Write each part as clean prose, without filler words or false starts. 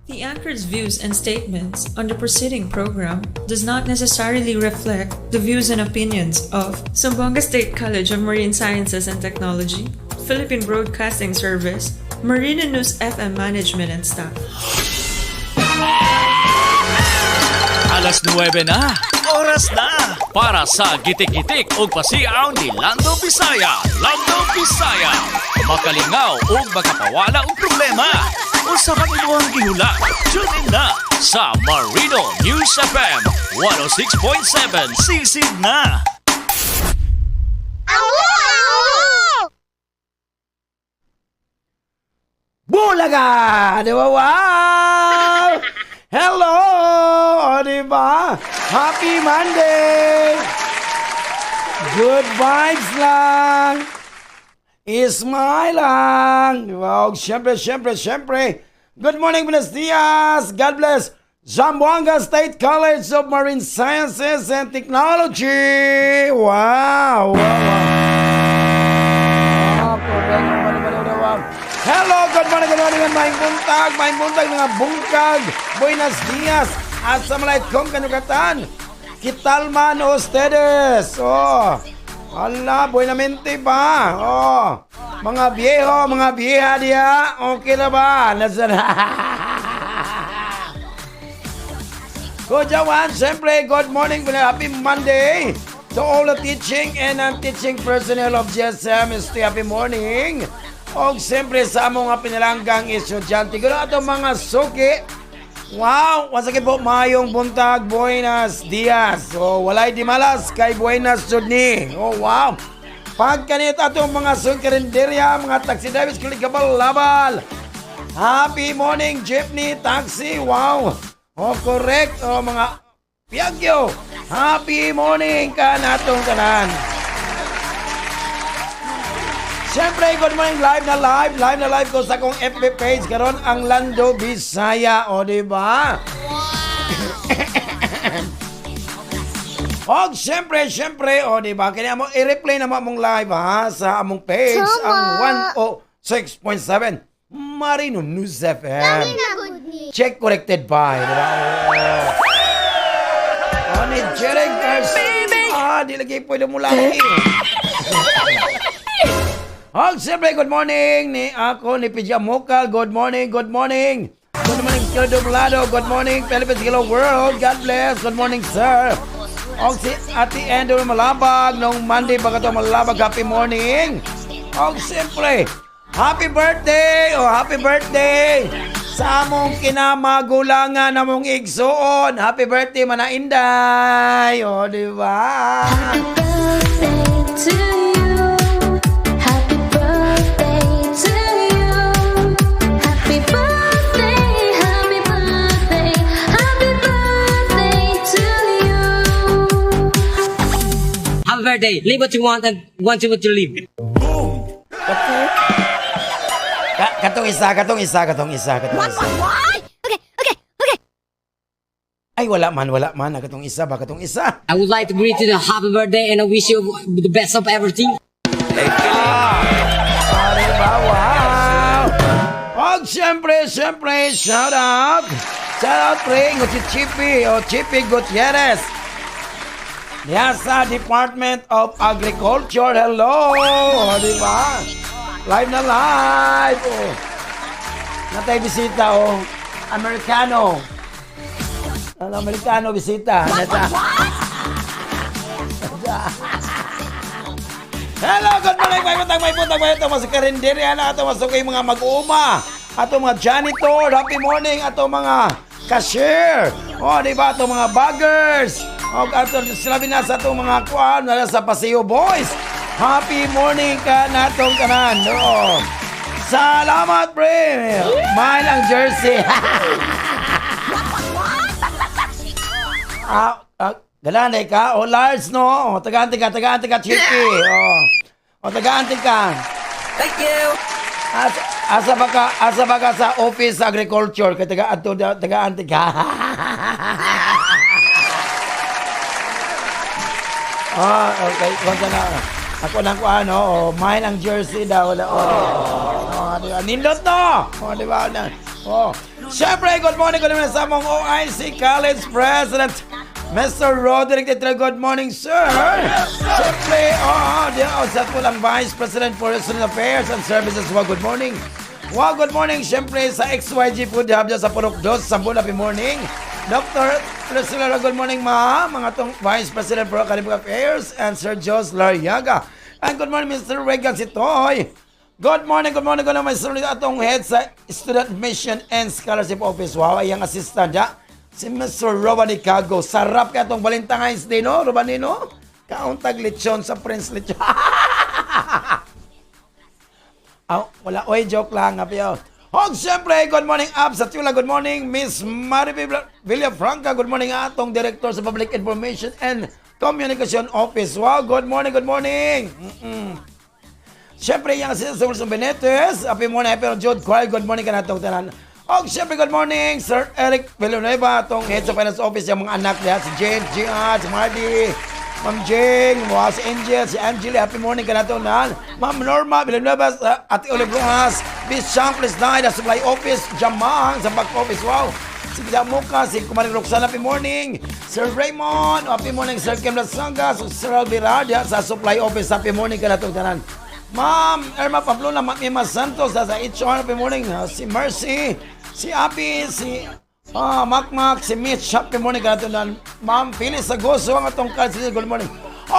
The anchor's views and statements on the preceding program does not necessarily reflect the views and opinions of Zamboanga State College of Marine Sciences and Technology, Philippine Broadcasting Service, Marina News FM Management and Staff. Alas 9 na, oras na para sa gitik-gitik o pasiaw ni Lando Bisaya. Lando Bisaya, makalingaw o makapawala o problema. O sa kanilang gihula, tune in na sa Marino News FM 106.7 sisid na. Bulaga! Di ba? Wow! Hello! O, di ba? Happy Monday! Good vibes lang! Ismay lang! Di ba? O, syempre. Good morning, buenos dias! God bless! Zamboanga State College of Marine Sciences and Technology! Wow! Hello, good morning, may buntag mga bungkag, buenos dias, assalamualaikum kanukatan, kitalman ustedes, ala, buenamente ba, mga viejo, mga vieja dia, okay na ba, Kujawan, siyempre, good morning, happy Monday to all the teaching and non-teaching personnel of GSM, happy morning. O siyempre sa among nga pinalanggang estudyante. Gano'n atong mga suki. Wow! Wasaki po mayong buntag. Buenos dias. O walay di malas kay buenas judni. O wow! Pagkanit atong mga suki karinderya, mga taxi drivers, kuligabal-labal. Happy morning jeepney, taxi. Wow! O correct. O mga piyagyo. Happy morning ka natong tanan. Siyempre, good morning, live na live ko sa akong FB page. Karon ang Lando Bisaya, o diba? O, siyempre, o diba? Kaya mo, i-replay naman mong live ha, sa among page, ang 106.7 Marino News FM. Check corrected by, diba? O, ni Jereng Cars. Di lagi pwede mo lagi. Oh, siyempre, good morning ni ako, ni Pidya Mokal. Good morning. Good morning, Kilo Doblado. Good morning, Philippines Hello World. God bless. Good morning, sir. Oh, si Ate Endo Malabag. Nung Monday, baka ito Malabag. Happy morning. Oh, siyempre, happy birthday. Oh, happy birthday sa among kinamagulangan na mong igsuon. Happy birthday, Mana Inday. Oh, di ba? To you. Happy birthday to you. Happy birthday, happy birthday, happy birthday to you. Happy birthday. Live what you want and want what you live. Katong isa. What? Okay. Ay, wala man. Katong isa. I would like to greet you the happy birthday and I wish you the best of everything. Wow! Og siyempre, shout out pre, si Chippy Gutierrez. Sa Department of Agriculture, hello! O, diba? Live na live! O. Natay bisita, Americano bisita. Hello, good morning, may puntag. Ito mga karinderya na, ito masok yung mga mag-uuma, ito mga janitor, happy morning, ito mga cashier, diba, ito mga baggers, ito sila binasa ito mga kuwan, nala sa Paseo Boys, happy morning ka natong kanan, salamat, pre, mahal ang jersey, galanay ka, Lars, no, taga-anti ka, Chippy, taga-anti ka. Thank you. Asa ba ka sa Office Agriculture, kaya taga-anti ka. Okay, kung na, ako nang mine ang jersey daw, diba? Nindot no, diba? Siyempre, good morning sa mong OIC College President, Mr. Roderick Tetra. Good morning, sir. Siyempre, sa pulang Vice President for Student Affairs and Services. Good morning. Good morning, siyempre, sa XYG Food Hub dyan sa Purok 2, sa Happy morning. Dr. Priscilla, good morning, ma'am. Mga tong Vice President for Academic Affairs and Sir Jos Lariaga. And good morning, Mr. Regan Sitoy. Good morning, my sir. Atong head sa Student Mission and Scholarship Office. Wow, ayang assistant, ya. Si Mr. Robani Cago. Sarap ka itong Valentine's Day, no, Robani, no? Kauntag lechon sa Prince Lechon. Wala, joke lang, happy. Siyempre, good morning, Abs at Yula. Good morning, Miss Maribel Villafranca. Good morning, atong Director sa Public Information and Communication Office. Wow, good morning. Siyempre, yung assistant sa Wilson Benitez. Happy morning, Jude Choir. Good morning ka na itong tanan. Siyempre, good morning, Sir Eric Villanueva, atong Head sa Finance Office, yung mga anak niya, si Jane, Gian, si Marty, Ma'am Jing, si Angel, si Angela. Happy morning ka na ito, Ma'am Norma Villanueva, Ate Olive Rojas, Miss Champlis Dai, the Supply Office, Jamang, sa back office. Wow. Si Pidamuka, si Kumaring Roxana, happy morning. Sir Raymond, happy morning. Sir Kim Lasanga, Sir Alviradia, sa Supply Office, happy morning ka na ito, tanan. Ma'am Irma Pablona, Ma'am Emma Santos, sa HR, happy morning. Si Mercy, si Api, si Makmak, si Mitch, happy morning ka natin. Ma'am Phyllis Sagoso, ang atong college, good morning.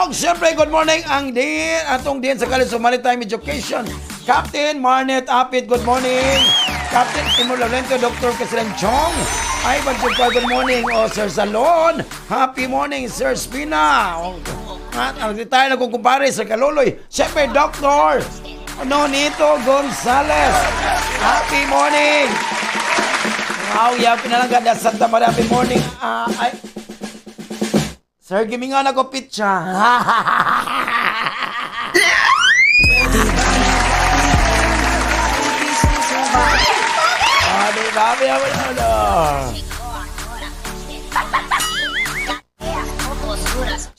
Siyempre, good morning ang atong din sa College of Maritime Education. Captain Marnet Apit, good morning. Captain Timur Laurento, Dr. Kasilan Chong. Ivan Jukwa, good morning. Sir Salon, happy morning. Sir Spina. Retire na kong kumpare, Sir Kaloloy. Siyempre, Dr. Nonito Gonzales, happy morning. Pinalanggan na Santa Maria, happy morning. Sir, gimingan ako pitcha.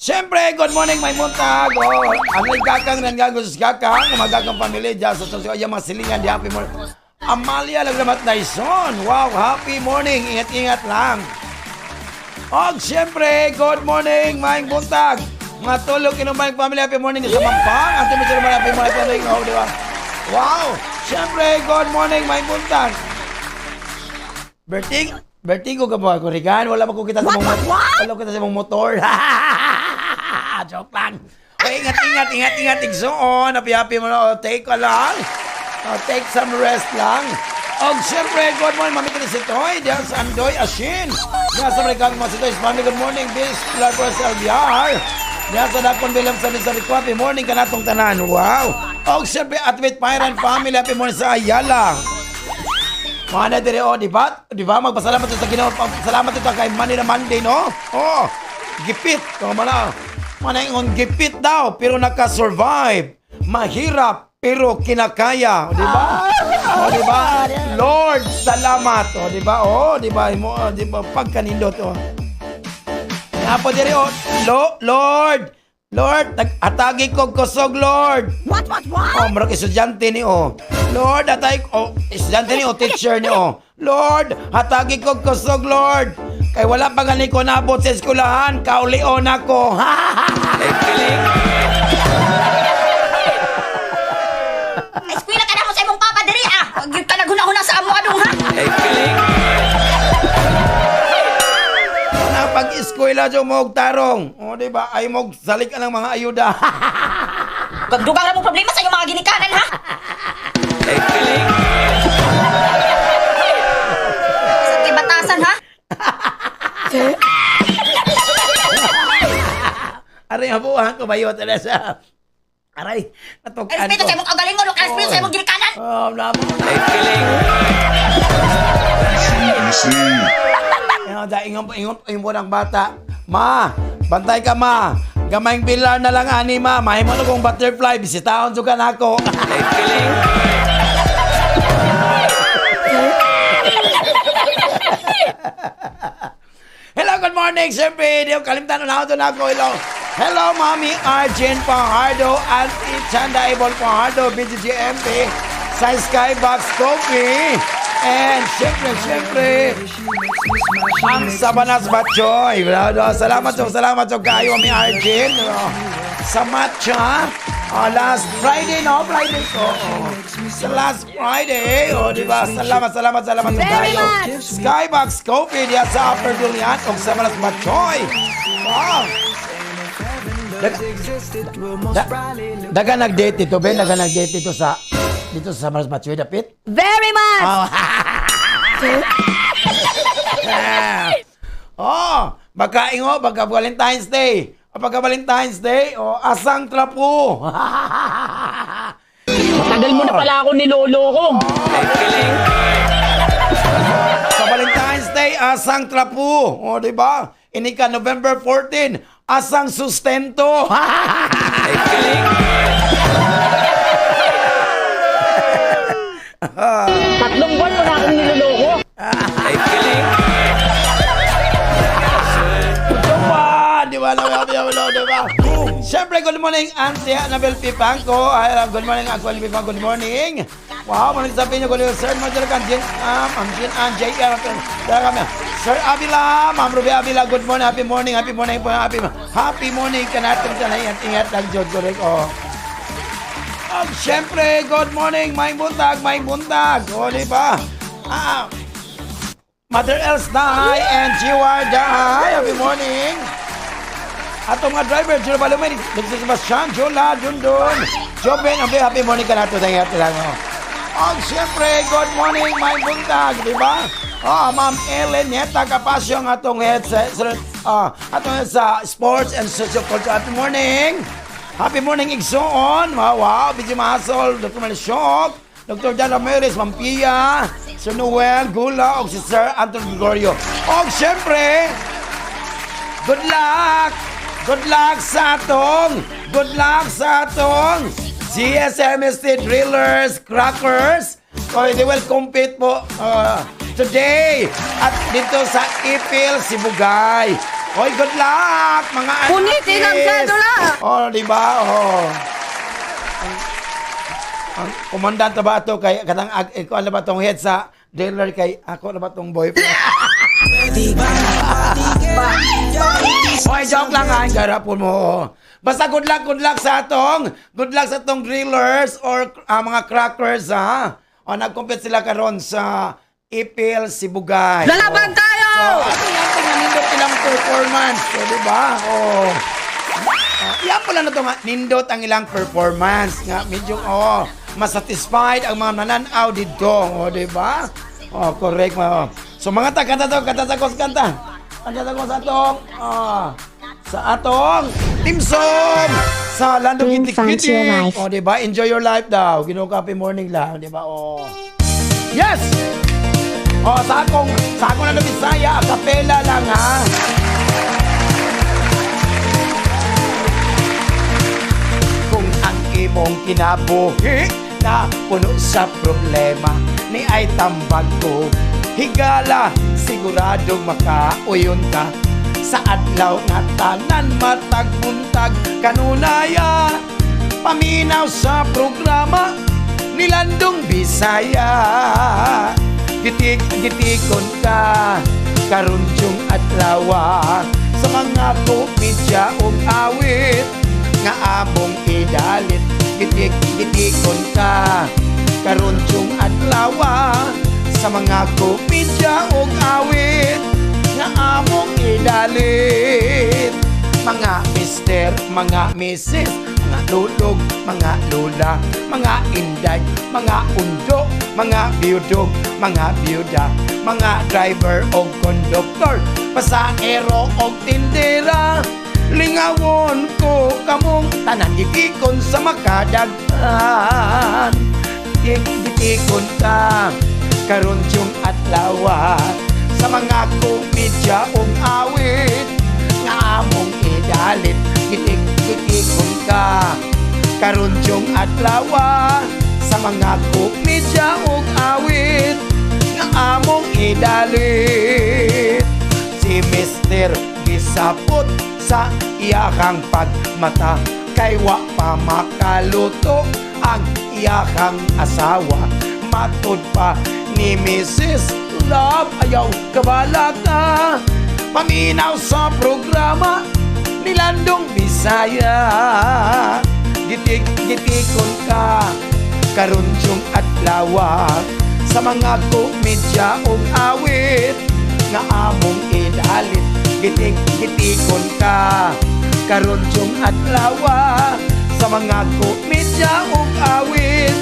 Siyempre, good morning, may muntag. Ang nagkakang nanggagos kakang, magkakang pamilya dyan sa yung mga silingan, di happy morning. Amalia Laglamat Naison. Wow, happy morning. Ingat-ingat lang. Siyempre, good morning, Maing Buntag. Mga tulog, inumayang pamilya, happy morning sa Mampang. Ang tumitulog mo, happy morning. Di ba? Wow. Siyempre, good morning, Maing Buntag. Vertigo ka ba? Kurigan? Wala makukita sa mong motor. Wala kita sa mong motor. Joke lang. Ingat. Igsoon. Happy mo na. Take ka lang. Take some rest lang. Siyempre, good morning, Mami Crisitoy. Diyan sa Andoy Ashin. Diyan sa Marikang mga Sitoy. Mami, good morning. Bis Larcos LBR. Diyan sa Dakon William sa Misarico. Happy morning ka natong tanan. Wow. Siyempre, Atwit Pyran Family. Happy morning sa Ayala. Mga na dire, di ba? Magpasalamat ito sa Ginoo. Salamat ito kay Manila Monday, no? Gipit. Mana yung gipit daw, pero nakasurvive. Mahirap, pero kinakaya, di ba? Di ba? Lord, salamat, di ba? Di ba? Di ba? Pagkanindot, Napo diri, Lord, atagi ko kusog, Lord. What? Marag estudyante ni, Lord, atagi ko, estudyante ni, teacher ni, Lord, hatagi ko kusog, Lord. Kay wala pa gani ko nabot sa eskulahan, kaulion ako. Eskwela ka na mo sa imong papa diri Gyud ka naghuna-huna sa amo adong ha. Pag-eskwela jo mo og tarong. Di ba? Ay mo salik ang mga ayuda. Gagdugang na mo problema sa imong mga ginikanan ha. Sa kibatasan ha. Aray habuhan ko bayo sa. Aray, natukan ko. Respeto sa imong kagalingon, respeto sa imong ginikanan. Namo. Ingon po ng bata. Ma, bantay ka, ma. Gamayng pilar na lang, ani, ma. Mahimo na kong butterfly. Bisitahon suka na ako. Hello, good morning. Siyempre, di ko kalimtan na ako na ako. Hello, Mami Arjen Pajardo, Auntie Chanda Ibon Pajardo, BGGMP, sa Skybox Coffee. And syempre, ang Sabanas Batchoy. Salamat so kayo, mi Arjun. Sa matcha. Last Friday, no? Friday ko. Sa last Friday. Diba? Salamat so kayo. Skybox Coffee diya sa Upper Durian. O Sabanas Batchoy. Wow. Daga nag-date ito, Ben. Daga nag-date ito sa Sabanas Batchoy, dapit. Very much! Baka Valentine's Day. Pagka Valentine's Day, asang trapo. Tagal mo na pala ako niloloko. Sa Valentine's Day, asang trapo. Di ba? Inika November 14, asang sustento. Tatlong buwan mo na akong niloloko. Diba? Siyempre, good morning, Auntie Annabel Pipangko. Good morning, Uncle Pipangko. Good morning. Wow, maraming sabihin niyo, good morning, Sir Madalakan, Ma'am Jean Ann, J.R. Sir Avila, Ma'am Ruby Avila, good morning, happy morning ka natin sa ingat lang, Jod Correct. Siyempre, good morning, may buntag. Diba? Mother Els Dahay and Jiwar Dahay, happy morning. Atong mga driver, Jiro Balumay, Dr. Sebastian, Jola, Jundon, Joben, happy morning ka nato, thank you lang. Siyempre, good morning, may buntag, di ba? Ma'am Ellen, Nieta Capasio, ang atong head sa sports and social culture. Happy morning, Igsoon, wow, Bidji Mahasol, Dr. Malisyok, Dr. John Ramirez, Ma'am Pia, Sir Noel, Gula, o si Sir Anton Gregorio. Siyempre, good luck sa atong GSMST Drillers, Crackers. They will compete po today at dito sa Ipil, Sibugay. Good luck mga anak. Punitin ang sedula! Diba? Ang komandante ba ito kay katang ano ba tong head sa driller kay ako na ba tong boyfriend? Joke lang ha, garapon mo. Basta good luck sa atong drillers or mga crackers ha. Nag-compete sila karon sa Ipil, Sibugay. Lalaban tayo! So, ato nga nindot ilang performance. Diba? Yan pala na ito nga, nindot ang ilang performance. Nga, medyo, masatisfied ang mga nananaw dito. Diba? Correct. So, mga kanta sa atong Team Song sa Landong Gitik-Gitik. Diba? Enjoy your life daw. Happy morning lang. Diba? Yes! Sa akong na Bisaya, a cappella lang ha. Kung ang imong kinabuhi na puno sa problema ni ay tambag ko, higala siguradong makauyon ka sa adlaw nga tanan matag-buntag kanunaya. Paminaw sa programa ni Landong Bisaya. Gitikon ka karon yung adlaw sa mga komedya ug awit nga among idalit. Gitikon ka karon yung adlaw sa mga komedya ug awit nga among idalit. Mga mister, mga misis, mga lulog, mga lula, mga inday, mga undo, mga biyudog, mga biyuda, mga driver o konduktor, pasahero o tindera. Lingawon ko kamong tanan, gitikon sa makadaghan. Gitikon ka karon yung adlaw sa mga komedya o awit nga among idalit. Gitikon ka karon yung adlaw sa mga komedya ug awit nga among idalit. Si Mister gisapot sa iyahang pagmata kay wa pa makaluto ang iyahang asawa. Matud pa ni Mrs. Love, ayaw kabalat na paminaw sa programa ni Landong Bisaya. Gitik-gitikon ka karunjong at lawak sa mga komedya ug awit nga among idalit. Gitik-gitikon ka karunjong at lawak sa mga komedya ug awit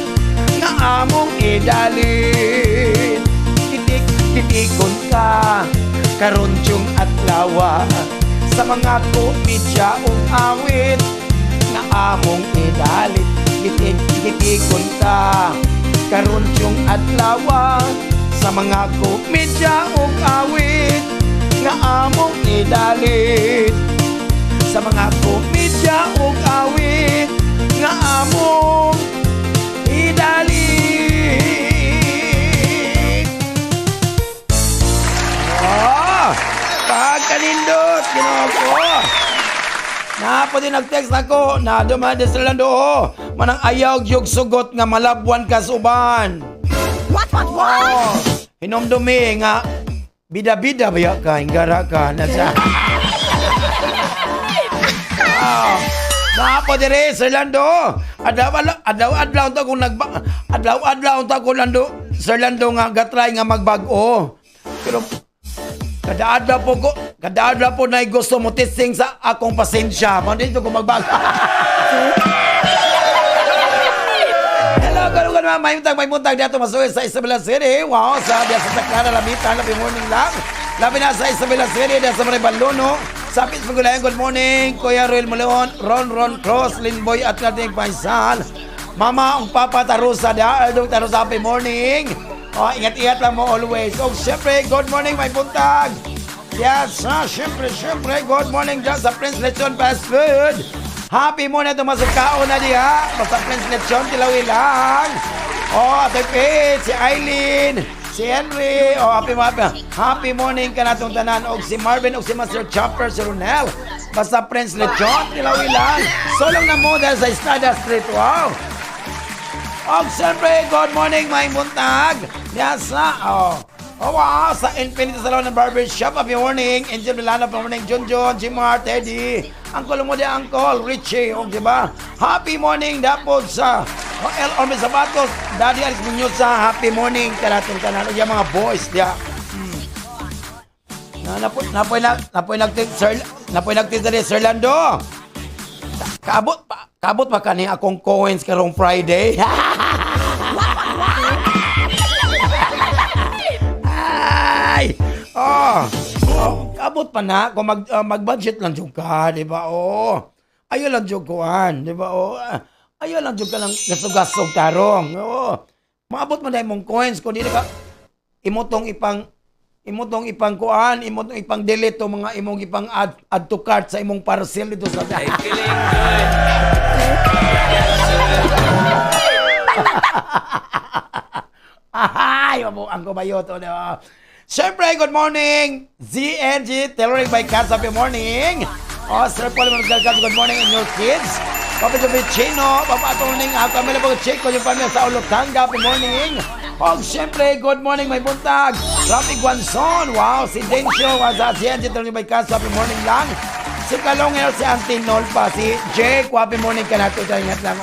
nga among idalit. Gitik-gitikon ka karunjong at lawak sa mga komedya ug awit nga among idalit. Gitik-gitikon ka karunjong at lawa sa mga komedya ug awit nga among idalit. Sa mga komedya ug awit nga among idalit. Pagkanindot, Ginoo ko. Napo din nag-text ako na duman sa Lando. Manang ayaw yung sugot nga malabwan ka suban. What? Hinomdumi nga bida-bida ba ka, hinggara ka na sa. Napo dire Sir Lando. Adlaw-adlaw to kung adlaw-adlaw to kung Lando, Sir Lando nga gatry nga magbago. Pero Kada-adlaw po na gusto mo testing sa akong pasensya. Mandito ko magbago. Hello, kalugan mga may muntag dito masuwi sa Isabela City. Wow, sabi sa Clara Lamitan, happy morning lang. Labi na sa Isabela City, dahil sa Maribaluno. Sabi sa Pagulayan, good morning. Kuya Roel Malon, Ron Cross, Linboy at nating Paisan. Mama, ang Papa Tarusa, Tarusa, happy morning. Ingat-ingat lang mo always. So, syempre, good morning, may buntag. Yes, syempre, good morning dyan sa Prince Lechon Fast Food. Happy morning ito masukao na diha. Basta Prince Lechon, tilawi lang. Ate Pete, si Eileen, si Henry. Happy morning ka na itong tanan. O si Marvin, o si Master Chopper, si Ronel. Basta Prince Lechon, tilawi lang. Solong na mo dahil sa Estrada Street. Wow. O siyempre, good morning, may buntag. Yes, wow, sa Infinity Salon and Barbershop, happy morning. Angel Milano, happy morning. Junjun, Jimar, Teddy. Uncle mo di Uncle, Richie, diba? Happy morning, dapod sa El Orme Zapatos. Daddy Alex Muñoza, happy morning. Karating ka na, yung mga boys, diya. Napoy nagtin sa Sir Lando. Kabot pa kani akong coins karong Friday. Ay! Kabot pa na kung mag-budget lang jud ka, di ba? Ayo lang jud kuan, di ba? Ayo lang jud ka lang gasog-gasog tarong. Maabot man dai mong coins kung dili ka imotong ipang kuan, imotong ipang delete to mga imong ipang add to cart sa imong parcel dito sa Ay, kiling ang kumayoto na. Siyempre, good morning, ZNG, tailoring by Cats, happy morning. Sir Paul Mangalgas, good morning and your kids. Papa Jovi Chino, Papa Atoning, Kamila po Chico, yung pamilya sa Olotanga, happy morning. Siyempre, good morning, may buntag. Rafi Guanzon, wow, si Dencio, sa ZNG, tailoring by Cats, happy morning lang. Si Kalongel, si Auntie Nolpa, si Jake, happy morning ka natin, ingat lang.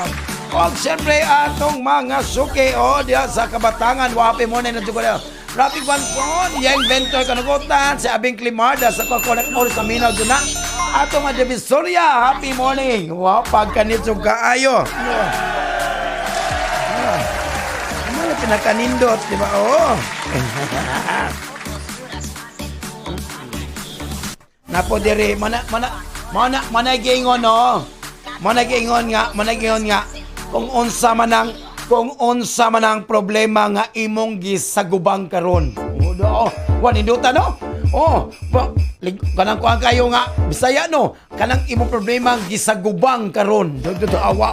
Siyempre, atong mga suki, diya sa Kabatangan, happy morning na dyan. Rafi Guanzon, yung inventor kanugutan, si Abing Climarda, sa Coconut Mall sa Minaw, dyan na. Atong mga Divisoria, happy morning. Wow, pagkanito kaayo. Ano pinakanindot, di ba? Napo diri, managingon, no? Managingon nga, kung unsa man ang problema nga imong gisagubang karon. Waninduta, no? Kanang kuang kayo nga Bisaya, no? Kanang imong problema gisagubang karon. Awa,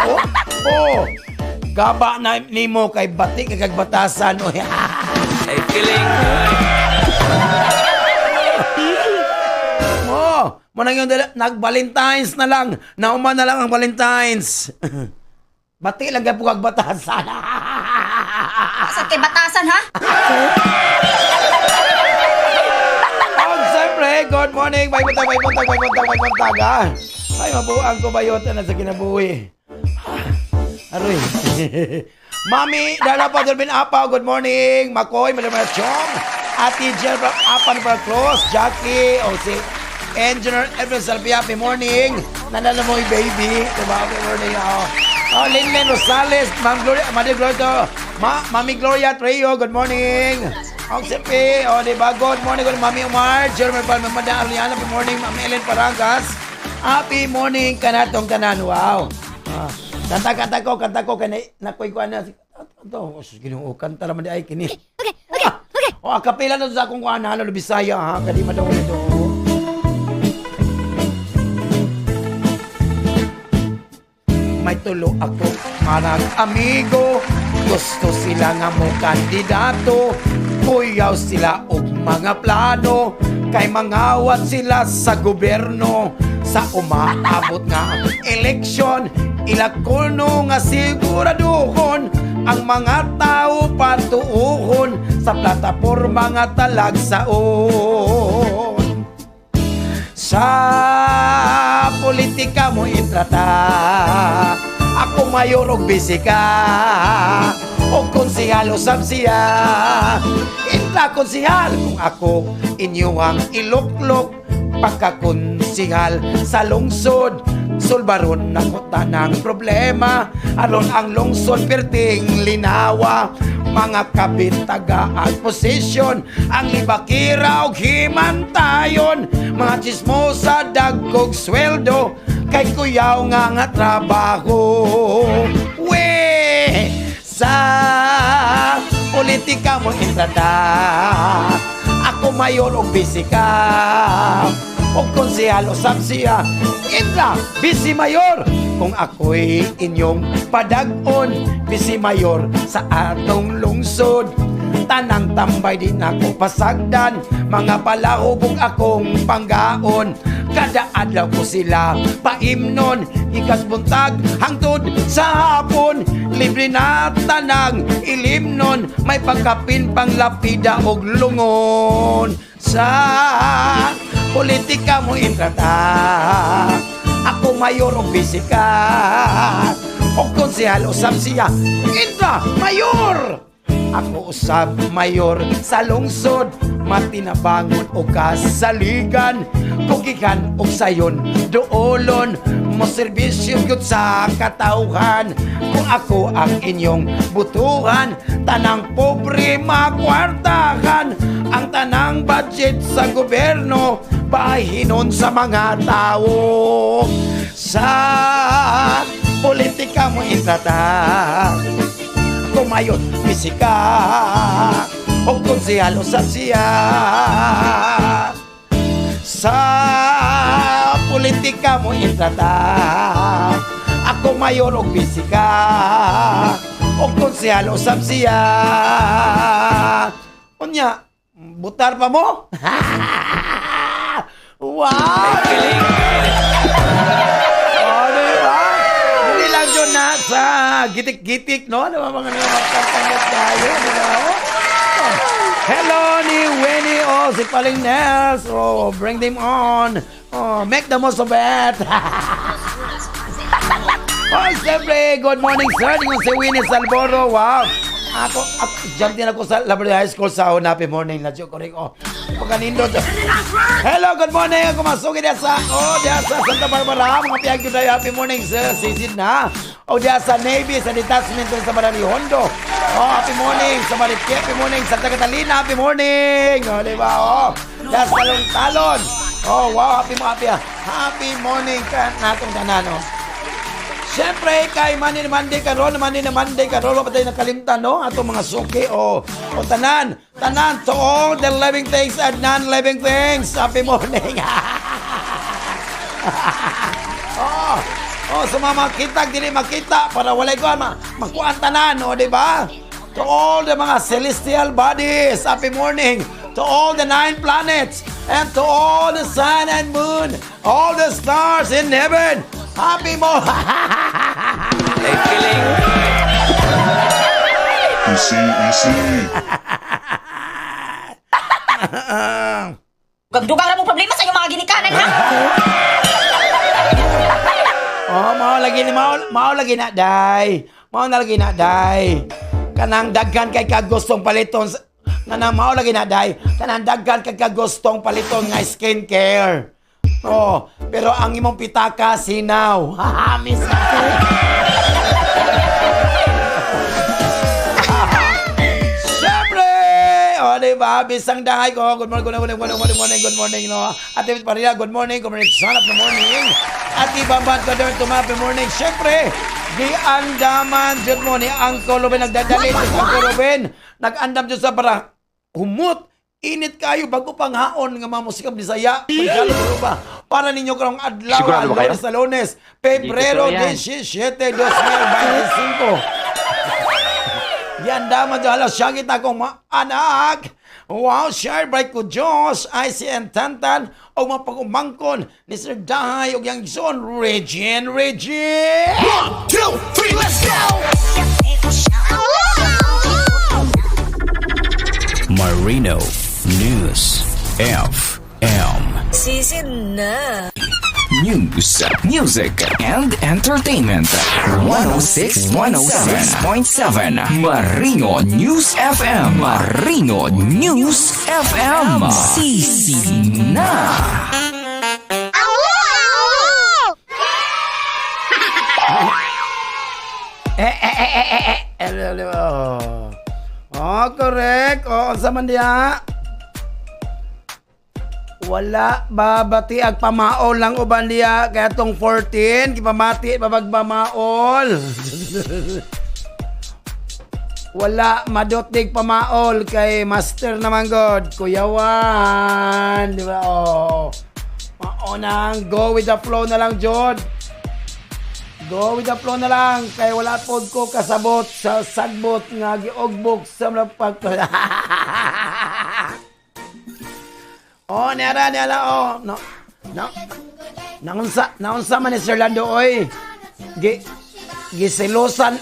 gaba na nimo kay batik kag batasan. Ay, kiling manang yung nag-Valentines na lang. Nauman na lang ang Valentines. Bati lang po kag batasan. Sa kay batasan, ha? Oh, siyempre, good morning. May buntag, ha? Ay, mabuang ko ba yun na sa kinabuhi? Aroy. Mami, Dala pa, Delvin Apa, good morning. Makoy, Malamara Chong. Ate Jill from Apan for Cross. Jackie, o si Engineer Edwin Salvia, happy morning. Nalala mo yung baby. Diba, happy morning. Oh, Linlen Rosales, Ma'am Gloria, Mami Gloria, Mami Gloria Trejo, good morning. Ang sipi, diba, good morning, Mami Umar, Jeremy Palma, Madam Aliana, happy morning, Mami Ellen Parangas. Happy morning, kanatong kanan, wow. Kanta ko, kani, nakoy ko na. Ito, ginoo, kanta naman di ay kini. Okay. O, akapila na sa akong kuhan, halo na Bisaya, ha? Kadi madawin ito. May tulo ako, marang amigo. Gusto sila nga mo kandidato. Kuyaw sila og mga plano. Kay mangawat sila sa gobyerno. Sa umaabot nga eleksyon, ilakuno nga siguraduhon ang mga tao patuuhon sa plataporma nga talagsaon. Sa politika mo intrata, ako mayor og bisika, o konsehal usab siya. Intra konsehal kung ako inyong iluklok, pagkakonsehal sa lungsod. Sulbaron na ko tanang problema, aron ang lungsod perting linawa. Mga kabintaga at posisyon, ang ibakira og himantayon. Mga chismosa dagkog sweldo, kay kuyaw nga trabaho. We sa politika mo intrata, ako mayor og bisika, o konsehal usab siya. Intra, bisi mayor. Kung ako'y inyong padag-on, bisi mayor sa atong lungsod. Tanang tambay din ako pasagdan, mga palahubog akong panggaon. Kada adlaw ko sila paimnon, ikas buntag hangtod sa hapon. Libre na tanang ilimnon, may pagkapin pang lapida og lungon. Sa politika mo intrata, ako mayor o bisika, o konsehal usab siya. Intra, mayor! Ako usab mayor sa lungsod, matinabangon o kasaligan, kugikan o sayon doolon, mo serbisyo gyud sa katawhan. Kung ako ang inyong butuhan, tanang pobre makwartahan, ang tanang budget sa gobyerno bahinon sa mga tao. Sa politika mo itrata, kumayon bisika, o konsehal usab siya. Sa politika mo itrata, ako mayor og bisika, o konsehal usab siya. Unya, butar pa mo? Wow! Diba? Hindi lang yun na sa gitik-gitik, no? Ano ba mga namakamot tayo? Diba? Hello ni Winnie, si Paling Nels. Bring them on. Make the most of it. Siyempre, good morning, sir. Yung si Winnie Salvoro, wow. Ako, dyan din ako sa Labrador High School sa Happy morning. Nadyo ko rin, pagkanindo. Hello, good morning. Ako masukin diya sa Santa Barbara. Mga piyag yun tayo, happy morning, sir. Sisid na. O diya sa Navy, sa detachment sa Barani Hondo. Happy morning. Sa Marikye, happy morning. Santa Catalina, happy morning. Diba, diya sa Talon. Wow, happy morning ka natong tanan, Siyempre, kay Monday na Monday karon, patay nakalimtan, atong mga suki, tanan, to all the living things and non-living things, happy morning. Sa mga makita, dili makita, para walay ko, makuhaan tanan, diba? To all the mga celestial bodies, happy morning. To all the 9 planets, and to all the sun and moon, all the stars in heaven, happy morning. Easy. Gagdugang na mo problema sa inyong mga ginikanan, ha? Oh, mao lagi na day. Mao na lagi na day. Kanang daghan kay kagustong paliton kanang mao lagi na day. Kanang daghan kay kagustong paliton nga skincare. Oh, pero ang imong pitaka sinaw. Miss. Siyempre! O, diba? Bisang dahay ko. Good morning, no? At David Parilla, good morning. Son of the morning. At ibabad ko doon tumapi morning. Siyempre, di andaman, Jud mo ni Uncle Ruben. Nagdadalit si Uncle Ruben. Nag-andam dyan sa para humot. Init kayo bago pang haon nga mga musika Bisaya. Pagkalo ba? Para ninyo karong adlaw, Lunes sa Lunes, Pebrero 17, 2025. Yan daman dyan halos siyang kita kong mga anak. Wow, share by ko Diyos, IC and Tantan, o mapag-umangkon ni Sir Dahay o yang son, Regine. 1, 2, 3, let's go! Marino News FM. Season na. News, music, and entertainment. 106.7 Marino News FM. Marino News FM. Season na. Oh, correct. Oh, sa man diya. Wala babati ag pamaol lang uban diya kaya tong 14 kipamati babagmamaol. Wala madotdig pamaol kay master naman god kuyawan, di ba? Oh. Maunang go with the flow na lang jod. Go with the flow na lang kay wala pod ko kasabot sa sagbot nga giugbok sa pag Oh, nera, oh. No. Naunsa man ni Sir Lando, oy. Gisilosan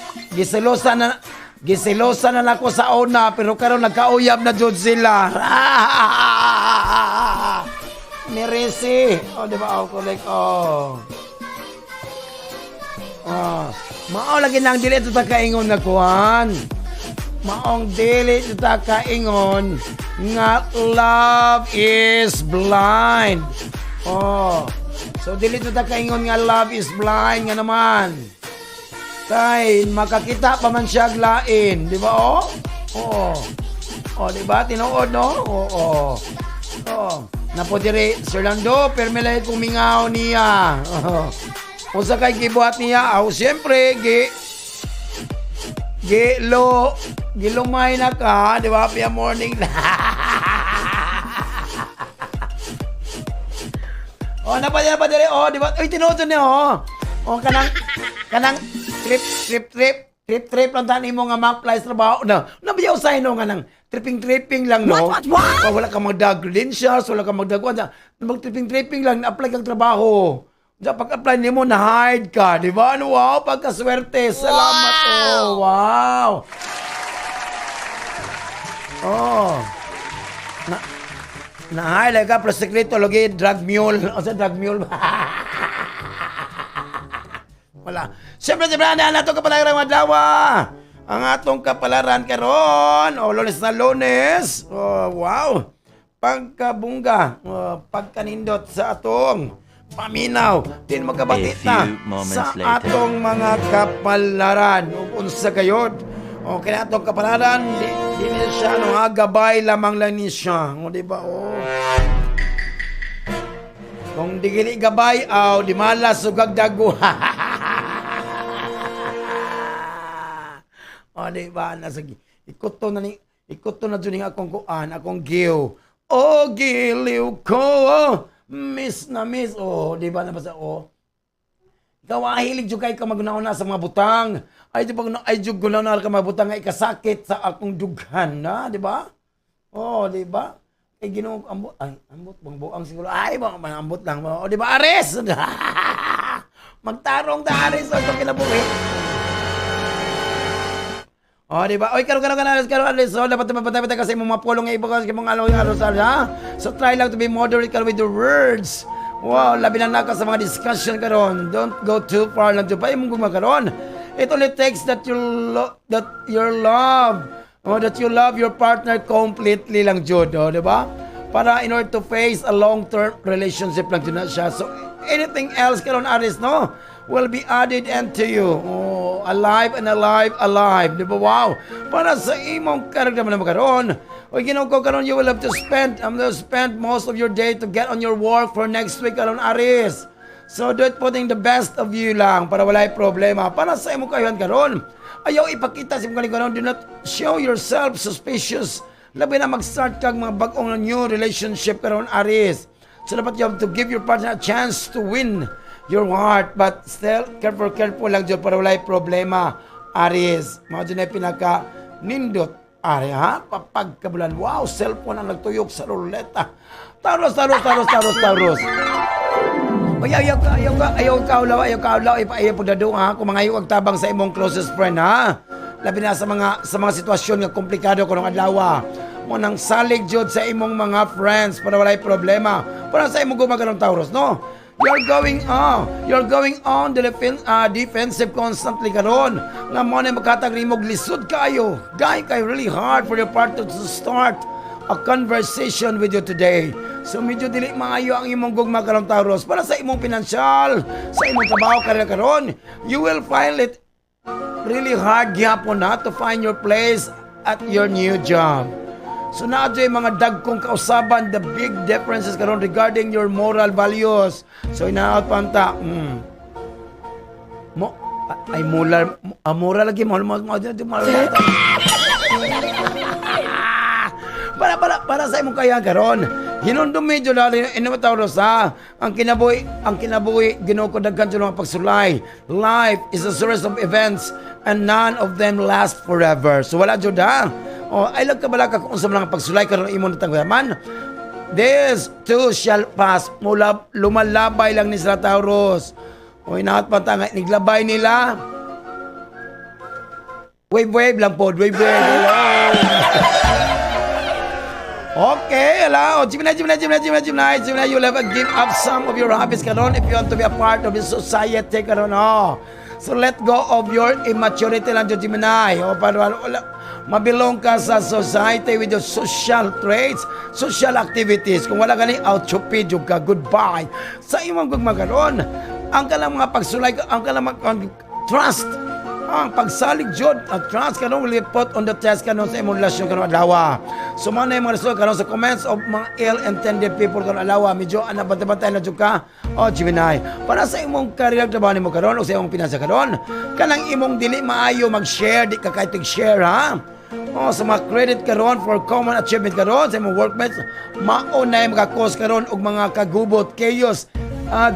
na nako sa una, pero karon nagkauyab na jud sila. Meresi. Oh, di ba? Oh, correct. Oh. Mao lagi nang dili ito kaingon na kuhan. Maong dili ito kaingon nga love is blind. Oh. So dili ito kaingon nga love is blind nga naman. Kay makakita pa man siya lain, di ba? Oh. Oo. Oh, di ba? Tinuod, no? Oo. Oh. Napo diri Sir Lando, permilay kumingaw niya. Kung sa kay gibuhat niya, siyempre, gilumay na ka, di ba? Pia morning na. Napadiri. Di ba? Uy, tinuto niya, kanang trip lang tani mo nga ma-apply sa trabaho na. Nabiyaw sa ino nga nang tripping lang, no? What? Wala ka mag-credentials, wala ka mag-tripping lang, na-apply kang trabaho. Diyan, pag-apply niyo mo, na-hide ka. Di ba? Ano, wow, pagkaswerte. Salamat. Oh, wow. Oh. Na-hide ka, pero sekreto, lagi, drug mule. O sa drug mule. Wala. Siyempre, na itong kapalaran madlawa. Ang atong kapalaran karon. Lunes na Lunes. Oh, wow. Pagkabungga. Pagkanindot sa atong paminaw, din magkabatit na sa atong mga kapalaran. Unsa gayod? O kaya atong kapalaran, di siya gabay lamang lang ni siya. O diba? O. Kung di gini gabay, di malas sugag dago. O diba? Ikuto na dyan akong kuan, akong giw. O giliw ko, miss. Di ba nabasa, Ikaw hilig jud kay ka magnauna sa mga butang. Ay jud gunaw ka mga butang nga ikasakit sa akong dughan, na, di ba? Di ba? Kay Ginoo ambot bang buang siguro. Ay, ambot lang. Di ba, Ares? Magtarong ta Ares sa kinabuhi. Oh, di ba? Oy, karon so dapat mapatay kasi mong mapulong nga iba kasi mong arosal, ha? So try lang to be moderate with your words. Wow, labi na naka sa mga discussion karon. Don't go too far lang to pa imong gumakaron. It only takes that you love your partner completely lang jud, oh, di ba? Para in order to face a long-term relationship lang jud na siya. So anything else karon aris no will be added into you. Oh, alive. Di ba? Wow. Para sa imong karamdaman na makaroon. O ginaw ko karon, you will have to spend most of your day to get on your work for next week karon aris. So do it putting the best of you lang para walay problema. Para sa imong kayuhan karon. Ayaw ipakita sa imong karon. Do not show yourself suspicious. Labi na mag-start kag mga bag-ong new relationship karon aris. So dapat you have to give your partner a chance to win your heart, but still careful lang dyan para walay problema aris. Mga dyan ay pinaka nindot ari, ha? Papagkabulan, wow, cellphone ang nagtuyok sa ruleta. Taros. Oy, ayaw ka ulaw, ayaw pagdadong, ha? Kung mga ayaw tabang sa imong closest friend, ha? Labi na sa mga sitwasyon nga komplikado ko ng adlaw. Mo nang salig jud sa imong mga friends para walay problema. Para sa imong gumagano'ng Taurus, no? You're going on the defensive constantly karon. Nga mo na makatag rimog lisod kayo. Guy kay really hard for your partner to start a conversation with you today. So medyo dili maayo ang imong gugma karon Taurus para sa imong pinansyal, sa imong trabaho karon. You will find it really hard gyapon na to find your place at your new job. So naadyo yung mga dagkong kausaban, the big differences karon regarding your moral values. So inaot panta. Moral lagi para sa imong kaya karon. Hinundom medyo lalo yung Taurus, ha? Ang kinabuhi Ginoo ko daghan sa mga pagsulay. Life is a series of events and none of them last forever. So wala jud, ha? O, ay lang kabala ka kung sa mga pagsulay karon imong natanggaman. This too shall pass. Mula lumalabay lang ni sila Taurus. O inaot pa tanga niglabay nila. Wave lang po, wave. Hello. Okay, hello. Gemini, you'll have to give up some of your hobbies karon if you want to be a part of the society karon. Oh. So let go of your immaturity lang, Gemini. O, para mabilong ka sa society with your social traits, social activities. Kung wala gani, outstupid ka, goodbye. Sa imong gugmagaron, ang kalang mga pagsulay, ang kalang trust, ang pagsalig jud, ang trust kanon will be put on the test kanon sa imong relasyon kanon adlaw. So man na yung mga relasyon kanon sa comments of mga ill-intended people kanon adlaw, medyo anabantay na jud ka. O Gemini, para sa imong career trabaho nimo karon o sa imong pinansa karon, kanang imong dili maayo mag-share, di ka kahit share, ha? O sa mga credit karon for common achievement karon sa imong workmates, maunay makakos karon og mga kagubot, chaos,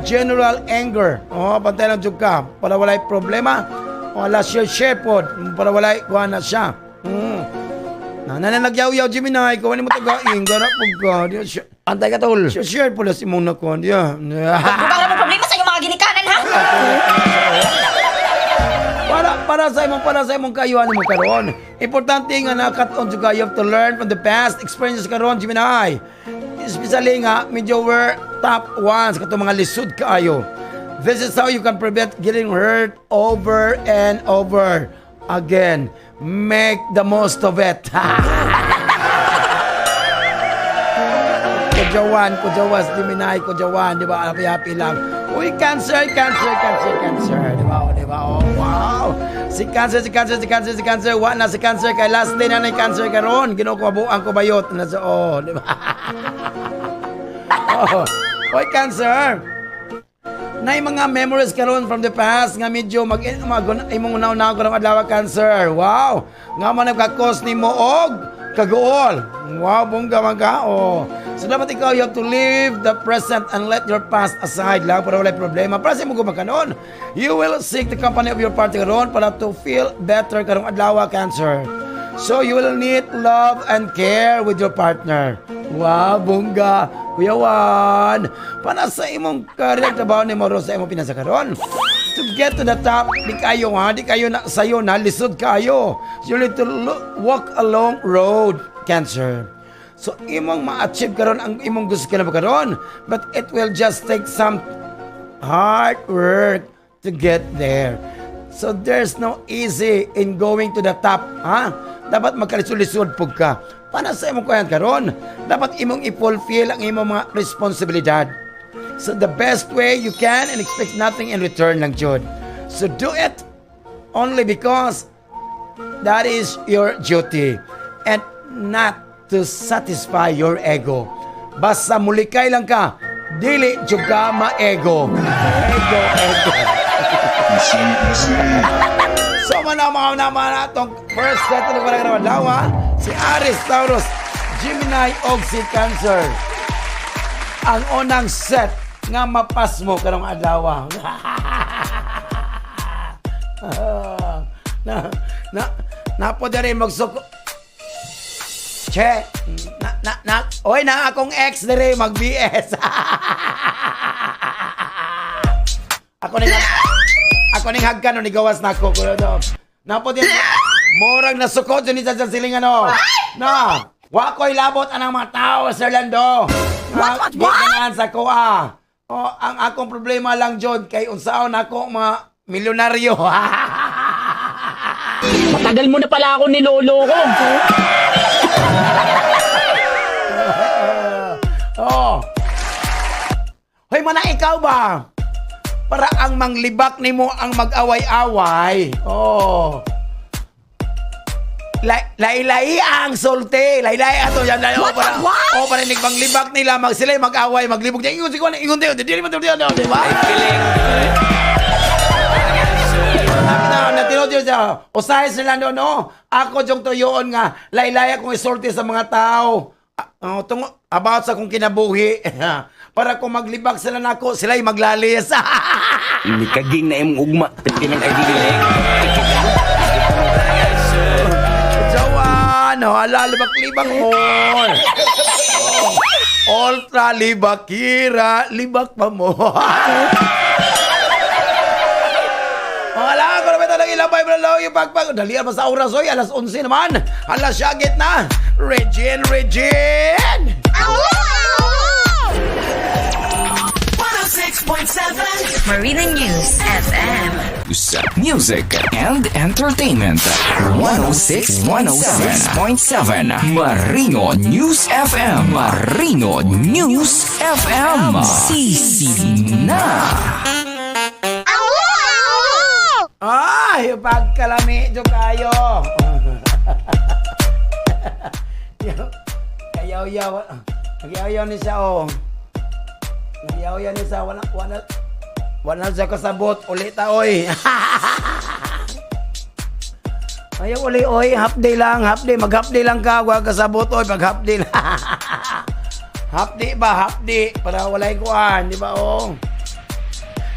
general anger. O bantay lang jud ka para walay problema. Wala share pod para walay kuha na siya. Nananagyaw-yaw Gemini, kuha ni mo tagaing, gana po ka. Antay ka tol. Share po na si mong nakuha. Bukang mo problema sa inyong mga ginikanan, ha? Para sa imong kayuhan mo karon. Importante nga nakaton juga, you have to learn from the past experiences karon Gemini. Especially nga medyo were top ones kato mga lisod kaayo. This is how you can prevent getting hurt over and over again. Make the most of it. Kujawas, Gemini, kujawan, di ba? Happy lang. Uy, Cancer, di ba? Oh, wow. Si Cancer. Wa na si Cancer, kay last day na ni Cancer karon. Ginoo ko mabuang ko bayot na sa di ba? Oh. Uy, Cancer. Na mga memories karon from the past nga medyo imong unaw-unaw karong adlaw Cancer. Wow. Nga man nagka-cause nimo og kaguol. Wow, bongga man ka. Oh. So dapat ikaw, you have to live the present and let your past aside lang para walay problema. Para sa imong gumakanon, you will seek the company of your partner karon para to feel better karong adlaw Cancer. So you will need love and care with your partner. Wow, bongga. Kuya Juan, para sa imong career trabaho ni Moro sa imong pinansa karon. to get to the top, di kayo na sayo na, lisod kayo. You need to walk a long road, Cancer. So, imong ma-achieve karon ang imong gusto ka na karon, but it will just take some hard work to get there. So, there's no easy in going to the top, ha? Dapat magkalisod-lisod pug ka. Para sa imong kuyan karon, dapat imong i-fulfill ang imong mga responsibilidad. So the best way you can and expect nothing in return lang jud. So do it only because that is your duty and not to satisfy your ego. Basta mulikay lang ka, dili jud ka ma-ego. Ego. So mga naman atong first set ng mga dawa, si Aries, Taurus, Gemini og si Cancer. Ang unang set nga mapas mo karong adlaw. na po diri magsuko. Che, oy na akong ex diri mag-BS. Ako ning hagkan ni gawas nako kuya do. Na po diri morang nasukod ni sa silingan no. Na, wa ko'y labot anang mga tao sa Orlando. What? Sa ko Oh, ang akong problema lang, John, kay unsaon ako mga milyonaryo. Matagal mo na pala ako nilolo ko. Hoy, mana ikaw ba? Para ang manglibak nimo ang mag-away-away. Laylay ang sulti. Laylay ato yan. Para nagbang-libak nila. Sila mag-away, maglibog. Ingon tayo. Di ba? Natinod yun siya. Usahay sila no. Ako diyong tuyoon nga. Laylay akong isulti sa mga tao. About sa kong kinabuhi. Para kung maglibak sila nako, sila'y maglalis. Hindi kaging na imong ugma. Pinang idili. Libak-libak mo. Ultra libak, kira, libak pa mo. Wala ko na beto ng ilabay mo na yung pagpag. Dalihan pa sa oras, oy. Alas 11 naman. Alas syagit na. Regine. 106.7 Marina News FM. Music and entertainment. 106.7 Marino News FM. Marino News FM. Sisina. Ay, pagkalami jo kayo. Kayaw ni siya Nagyaw-yaw ni siya wala siya kasabot ulit oy. Ayaw uli oy, half day mag-half day lang ka, wag kasabot oy pag half day lang. Half day para walay kuan, di ba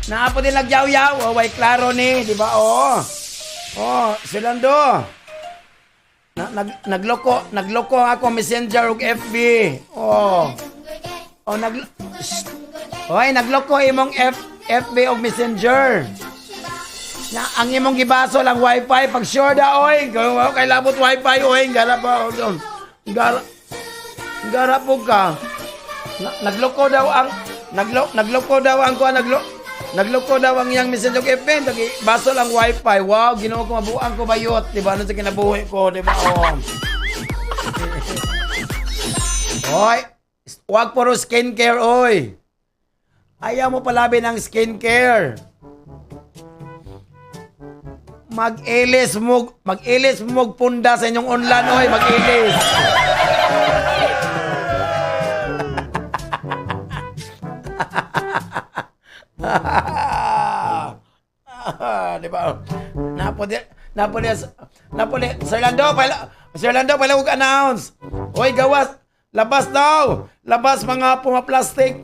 Naapo din nagyaw-yaw, way klaro ni, di ba silando. Nagloko ako Messenger ug FB. Nagloko imong FB og Messenger. Na ang imong gibaso lang wifi pag sure da kay labot wifi gara pa gara po ka. Nagloko daw ang iyang Messenger og FB tagi baso lang wifi. Wow, Ginoo ko mabuang ko bayot, di ba? Ano sa kinabuhi ko, di ba? Wag puro skincare, Ayaw mo palabi ng skincare. Mag-ilis mo punda sa inyong online, mag-ilis. Di ba? Napoli, Sir Lando, pala announce. Gawas, labas daw. Labas mga pumaplastic,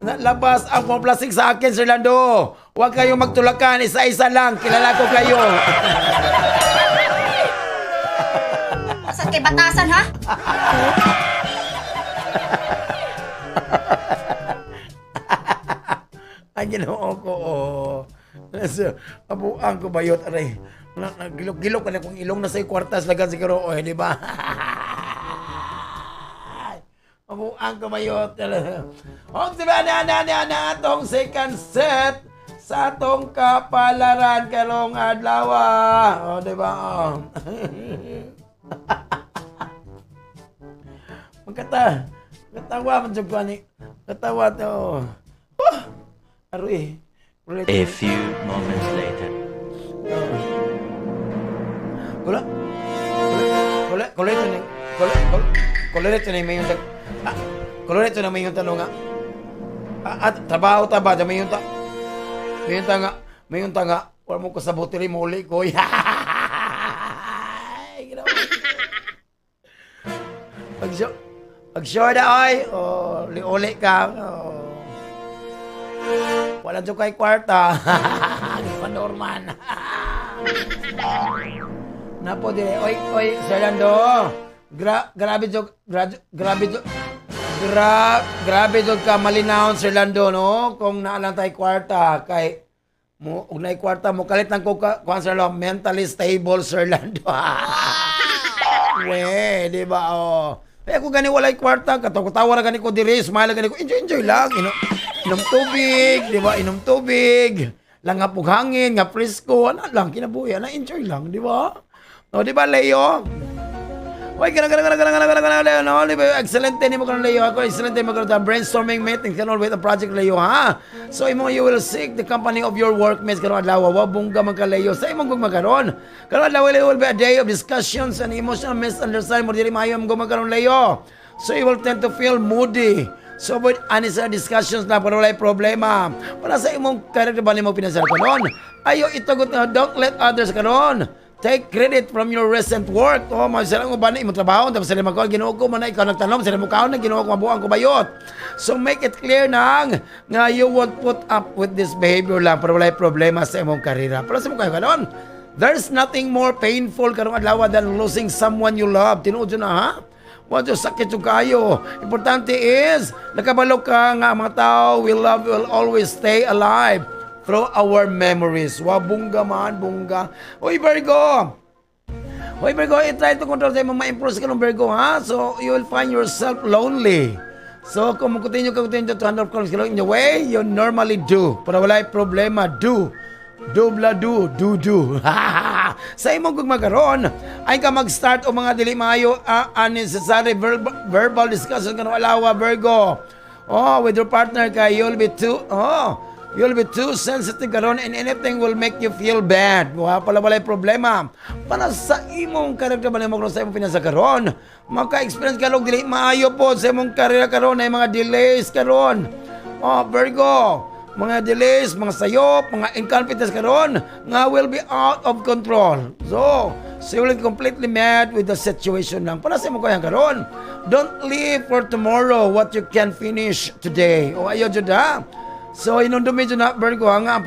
labas ang pumaplastic sa akin, Sir Lando. Huwag kayong magtulakan, isa-isa lang. Kilala ko kayo. Saan kay batasan, ha? Ay, Ginoo ko, So, abuang ko bayot, aray. Gilok-gilok ka na kung ilong na sa'yo kwartas lagan siguro, oy, di ba? Abuang ko bayot. O, diba na atong second set sa atong kapalaran karong adlaw. O, diba? Katawa man jud ko ni. Katawa to. Aroy. A few moments later. Kolorito na may yung kolorito na may yung tanong nga. At trabaho ta ba may yung may yung tanga. Wala mo ko sa buteri mo uli ko. Pag-show na ay, uli ka. Wala dyan kay kwarta. Di pa Norman. Napo dire, oy, Sir Lando. Grabe jog ka malinahon, Sir Lando, no? Kung naalang tayo kwarta, kay mo, kung naay kwarta mo, kalit ng kuha, Sir Lando, mentally stable, Sir Lando. We, di ba, kaya kung gani walay kwarta, katawa na gani ko dire, smile gani ko, enjoy lang, inom tubig, di ba, inom tubig, lang nga hangin, nga presko, ano lang, kinabuhi, na-enjoy lang, di ba? No, di ba, Leo? Oy, no, di ba, excelente ni mo karon, Leo, ako, excelente mo karon, brainstorming meeting, karon with a project, Leo, ha? So, you will seek the company of your workmates, karon adlaw, wabungga man ka, Leo, sa imong gumagaron, karon adlaw, Leo, will be a day of discussions and emotional misunderstanding, mo diri maayo ang gumagaron, Leo. So, you will tend to feel moody. So, avoid unnecessary discussions na para walay problema. Para sa imong karir ba nimo pinasal karon? Ayo itugot na, don't let others karon take credit from your recent work. Masala mo ba na imong trabaho? Tapos sila magkaon, ginoo ko man na ikaw nagtanong, sila mo kaon na ginoo ko mabuang ko bayot. So, make it clear nang nga you won't put up with this behavior lang para walay problema sa imong karira. Para sa imong kayo karon, there's nothing more painful karong adlaw than losing someone you love. Tinuod yun na, ha? Wadyo sakit yung kayo. Importante is, nakabalo ka nga mga tao we love will always stay alive through our memories. Wabungga man, bungga. Uy, Virgo! I-try to control sa'yo ma-improve ka ng Virgo, ha? So, you will find yourself lonely. So, kung continue to handle problems in the way you normally do. Para wala problema, do. Do. Sa imong gugmagaron, ay ka mag-start o mga dili maayo unnecessary verbal discussion kanang alawa, Virgo. With your partner ka, you'll be too sensitive karon and anything will make you feel bad. Pala walay problema. Para sa imong karakter ba nimo sa imong pinasa karon, maka-experience ka og dili maayo po sa imong karera karon ay mga delays karon. Virgo, mga delays, mga sayop, mga incompetence karon nga will be out of control. So you will be completely mad with the situation lang. Para sa mo kaya karon, don't leave for tomorrow what you can finish today. Ayo jud ha. So inundumi jud na, Virgo, nga ang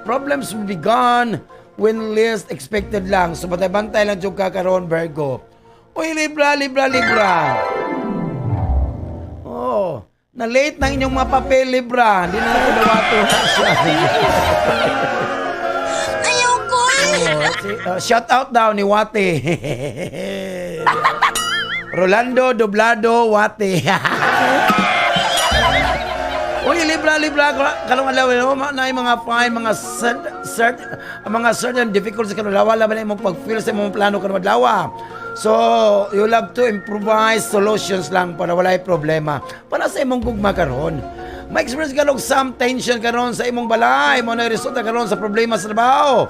problems will be gone when least expected lang. So bantay lang jud ka karon, Virgo. Uy, Libra. Na-late ng inyong mga papel, Libra. Hindi na nakadawato. Ayoko! Shout out daw ni Wate. Rolando Doblado Wate. Uy, Libra. Kalong alaw, na yung mga fine, mga certain difficulties kanong lawa, laban na yung pag-feel sa mga plano kanong adlaw. So, you'll have to improvise solutions lang para walay problema. Para sa imong gugma karon. Ma-experience ka ng some tension karon sa imong balay. Mo na resulta karon sa problema sa trabaho.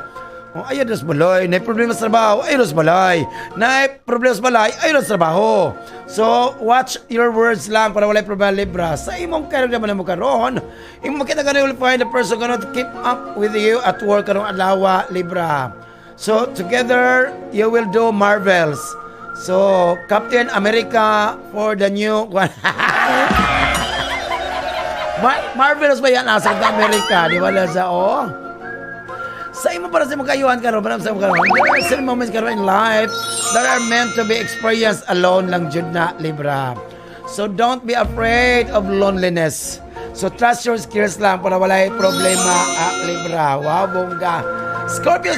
Ayun sa balay. Na problema sa trabaho. Ayun sa balay. Na problema sa balay. Ayun sa trabaho. So, watch your words lang para walay problema, Libra. Sa imong karon naman mo karon, imong makita ka na you'll find the person gonna keep up with you at work karong adlaw, Libra. So, together, you will do marvels. So, Captain America for the new... marvelous ba yan? Sa America, di ba? Sa imo para sa mga kayuhan karon, para sa mga karon. There are certain moments karon in life that are meant to be experienced alone lang jud na, Libra. So, don't be afraid of loneliness. So trust your skills lang para walay problema, Libra. Wow, bongga. Scorpio.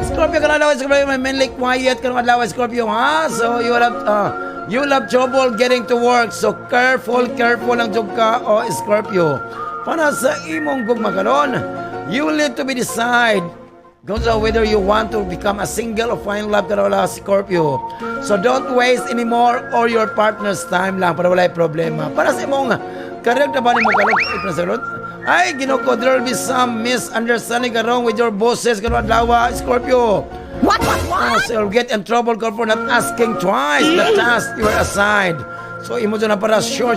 Scorpio, kanalawa, Scorpio, may mainly quiet, kanalawa, Scorpio, ha? So, you'll have trouble getting to work. So, careful lang jud ka, Scorpio. Para sa imong gugma karon, you will need to be decide whether you want to become a single or find love, kanalawa, Scorpio. So, don't waste anymore or your partner's time lang para walay problema. Para sa imong career na ba ni mo karon, ay, ginoko, there will be some misunderstanding wrong with your bosses, kanalawa, Scorpio. What? So you'll get in trouble for not asking twice the task you were assigned. So imo dyan na para sure,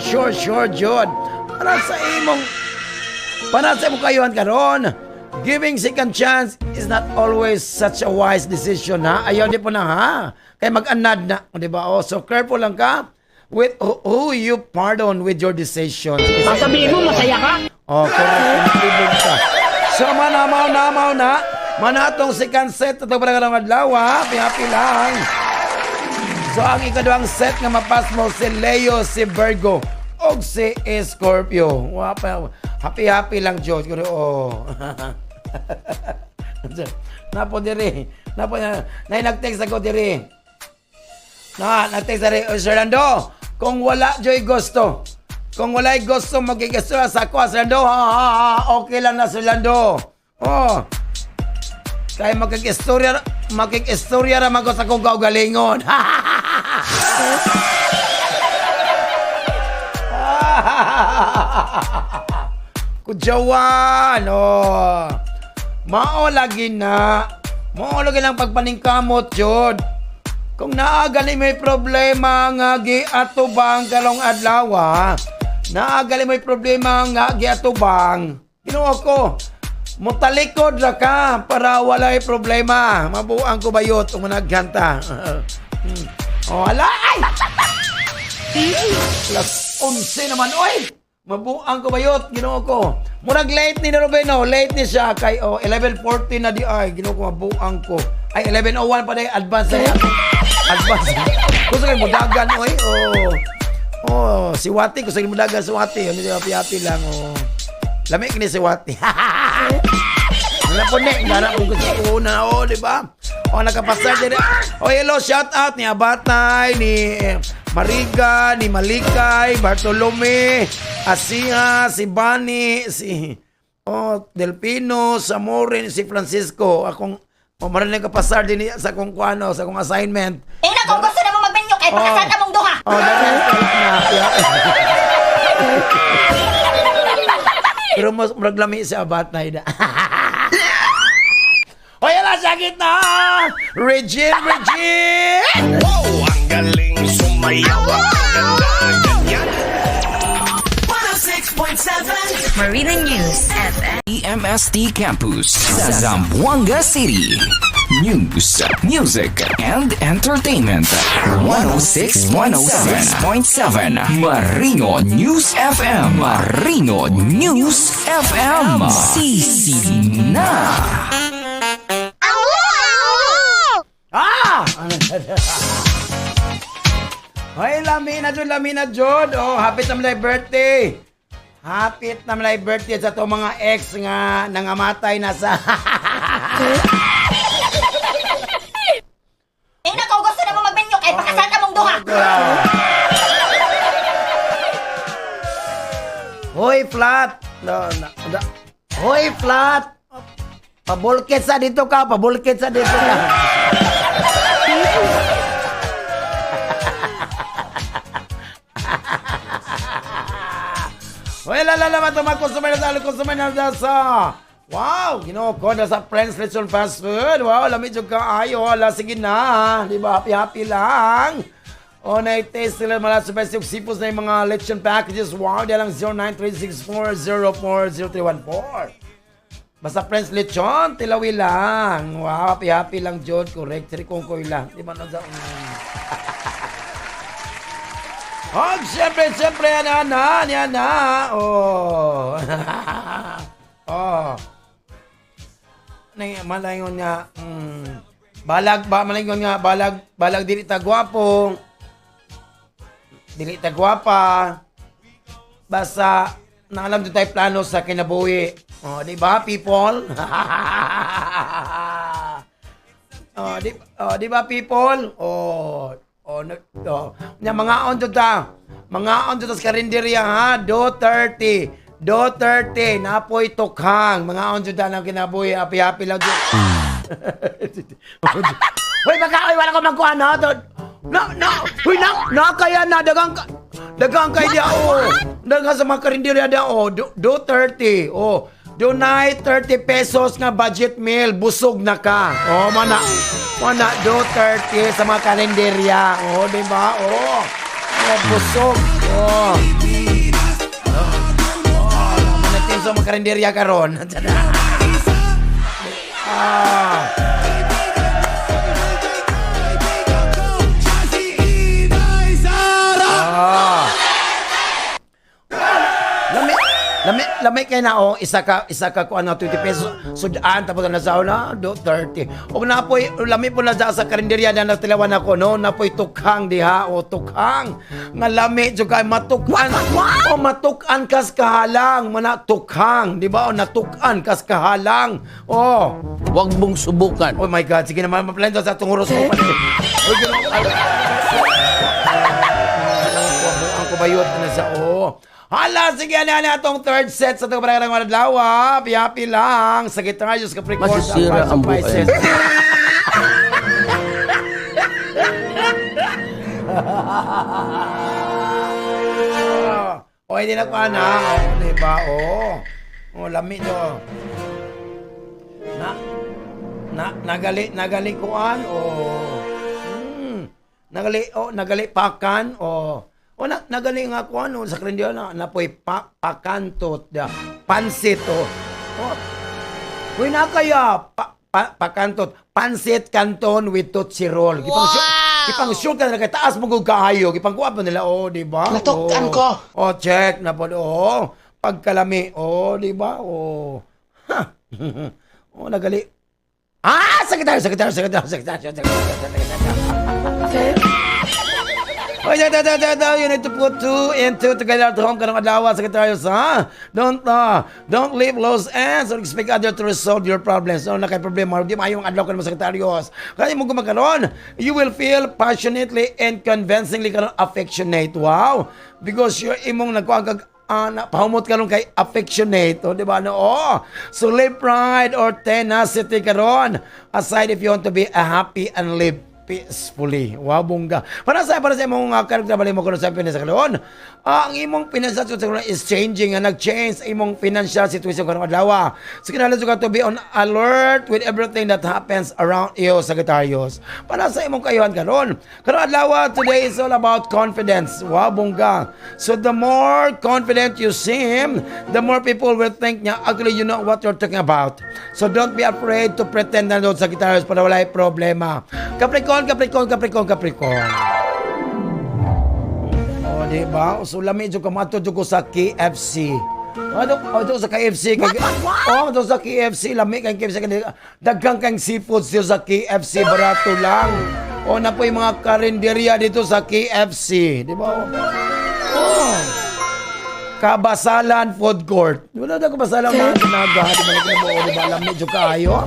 Jod. Para sa imong kayuhan karon, giving second chance is not always such a wise decision, ha? Ayaw di po na, ha? Kaya mag-anad na, di ba? So careful lang ka with who you pardon with your decisions. Sasabihin mo, masaya ka? Correct. Ka. So manamaw na. Manatong second set ito para ka ng adlaw, ha? Happy lang. So ang ikaduhang set nga mapas mo si Leo, si Virgo, o si Scorpio. Happy lang, Jod. Napo diri. Nag-text ako diri. Nag-text diri. Sir Lando, kung wala Joy gusto. Kung wala'y gusto magkikistura sa ako, Sir Lando, okay lang na, Sir Lando. Kaya makikistorya raman ko sa kong kaugalingon. Kudyawan, Mao lagi lang pagpaningkamot, Jod. Kung naagali may problema nga giatubang kalong adlaw, naagali may problema nga giatubang, Ginoo ko, mutalikod ra ka para walay problema. Mabuang ko bayot kung managhanta. Alay! Plus 11 naman, oy! Mabuang ko bayot, Ginoo ko. Murag late ni Robeno, late ni siya kay 11:40 na di ay, Ginoo ko, mabuang ko. Ay 11:01 pa day, advance na yan. Advance. Gusto kayo mudagan, oy. Si Wati, gusto kayo mudagan si Wati. Hindi happy lang, Lamig ni si Wati. Wala po Gara po gusto ko na, di ba? Nakapasar din. Hello, shout out ni Abatay, ni Mariga, ni Malikay, Bartolome, Asia, si Bani, si Delpino, Samorin, si Francisco. Akong marinig kapasar din sa kong sa kong assignment. Na kung gusto na mo mag-menu, kay pakasal na mong duha. Pero mas maglami sa Abatay na. Yan na, sakit na! Regine! Wow, ang galing sumayaw. Ang ganda, ganyan. 106.7 Marina News FM. EMST Campus sa Zamboanga City. News, music, and entertainment. 106.7 Marino News FM. Marino News FM. Sisina. Hoy, lamina Jod. Happy na malay birthday. Happy na malay birthday sa to mga ex nga nangamatay na sa... Na kung gusto na mo mag-menu, kay pakasal na mong duha. Hoy, flat. Hoy, flat. Pabulkit sa dito ka. Hoy, lalalaman ito mga consumer na sa... Wow, Ginoo ko, nasa Friends Lechon Fast Food. Wow, lamig yung kaayo. Sige na, di ba? Happy lang. Na-taste nila mga super sipos na yung mga lechon packages. Wow, di lang 093640403114. Basta Friends Lechon, tilawi lang. Wow, happy lang, Jod. Correct. Sirikongkoy lang. Di ba na dyan? Siyempre, yan na. Malangon nga, balag dili ta gwapo, dili ta gwapa, basta naalam doon tayo plano sa kinabuhi. Di ba, people? Di ba, people? Mga on to ta. Mga on to ta sa karinderya, ha? Do 30, napoy tukhang. Mga on to ta ng kinabuhi. Happy lang dyan. Hoy, wala ko magkuhan, ha? Hoy, kaya na, dagang kay dia, dagang sa mga karinderya dia, do 30, donate 30 pesos nga budget meal, busog na ka. Mana, do 30 sa mga karinderya. Di ba? Busog. Manatin sa mga karinderya karon. Lami kay na isa ka ko 20 pesos sudaan tapos na sauna do 30. Og napoy lami po na sa karinderya na natilawan ako no napoy tukhang diha tukhang nga lami jud kay matukan matukan kas kahalang mana tukhang di ba natukan kas kahalang Wag mong subukan. oh my god sige naman ma-plan sa tunguros ko pa ang kubayot na sa Hala, sige na atong third set sa itong parang mga adlaw. Happy lang. Sa Guitarayos Capricorn. Masisira ang buhay. Hindi na pa na. Diba? Lami do. Nagali kuan. Nagali pakan. Nagali nga ko sa karinderya napoy pakantot pansit Uy na kaya pakantot pansit canton with tootsie roll. Gipang sure ka na kay taas mo gug kaayo gipang kuha pa nila di ba? Natukan ko. Check na po pagkalami di ba? Nagali. Sekretaryo. You need to put 2 and 2 together to home kanang adlaw sa Secretaryos, ha? Don't leave loose ends or expect other to resolve your problems. Na kay problema, di maayo ang adlaw kanang Secretaryos. Kaya mo gumakaron, you will feel passionately and convincingly kanang affectionate. Wow! Because you're imong nagkuang pahumot karon kay affectionate, di ba So live pride or tenacity karon. Aside if you want to be happy and live peacefully. Wow, bongga. Para sa imong karakter bali mo kuno sa Pinas karon. Ang imong financial situation is changing and nag-change imong financial situation karon adlaw. So kinahanglan ka to be on alert with everything that happens around you, Sagittarius. Para sa imong kayuhan karon. Karon adlaw today is all about confidence. Wow, bongga. So the more confident you seem, the more people will think niya actually you know what you're talking about. So don't be afraid to pretend na doon Sagittarius para wala problema. Capricorn. Diba? So, lami dyan kamato dyan ko sa KFC. Ito sa KFC. Ito sa KFC. Lami kang KFC. Dagang kang seafood dito sa KFC. Barato lang. Na po yung mga karinderya dito sa KFC. Diba? Kabasalan Food Court. Wala na kabasalan mga ginaga. Diba? Lami dyan kayo.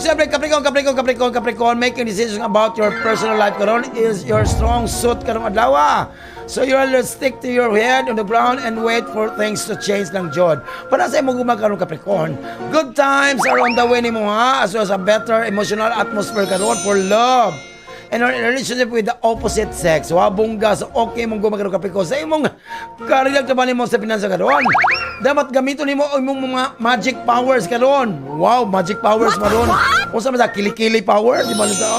Siyempre, Capricorn, making decisions about your personal life karon is your strong suit karong adlaw. So you will stick to your head on the ground and wait for things to change lang jod. Para sa imong gumakaron Capricorn, good times are on the way nimo as well as a better emotional atmosphere karon for love and a relationship with the opposite sex. Bongga, so okay mong gumakaron Capricorn sa imong career trabaho nimo sa pinansa karon. Dapat gamiton nimo imong mga magic powers karon. Wow, magic powers maron. Unsa man sa kilikili power, di ba nito?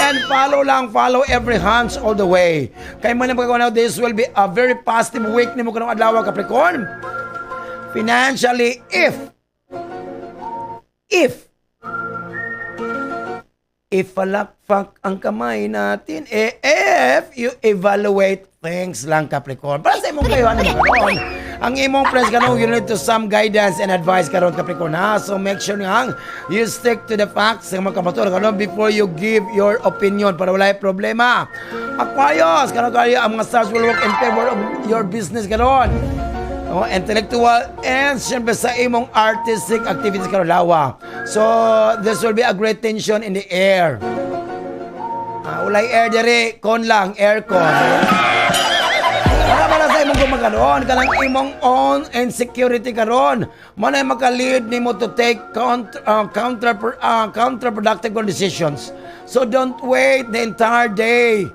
And follow every hunch all the way. Kay man pagkakaw this will be a very positive week nimo kanang adlaw Capricorn. Financially, if palakpak ang kamay natin, if you evaluate things lang Capricorn. Para sa imong kayuhan mo karon. Ang imong friends karon, you need to some guidance and advice karon Capricorn ha. So make sure nga you stick to the facts sa mga kabator karon before you give your opinion para wala problema. Aquarius, karon ang mga stars will work in favor of your business karon. intellectual, and siyempre sa imong artistic activities karon lawa. So, this will be a great tension in the air. Ulay air diri, kon lang, aircon. Para sa imong gumagaron, kanang imong own insecurity karon. Manay maka-lead nimo to take counterproductive decisions. So don't wait the entire day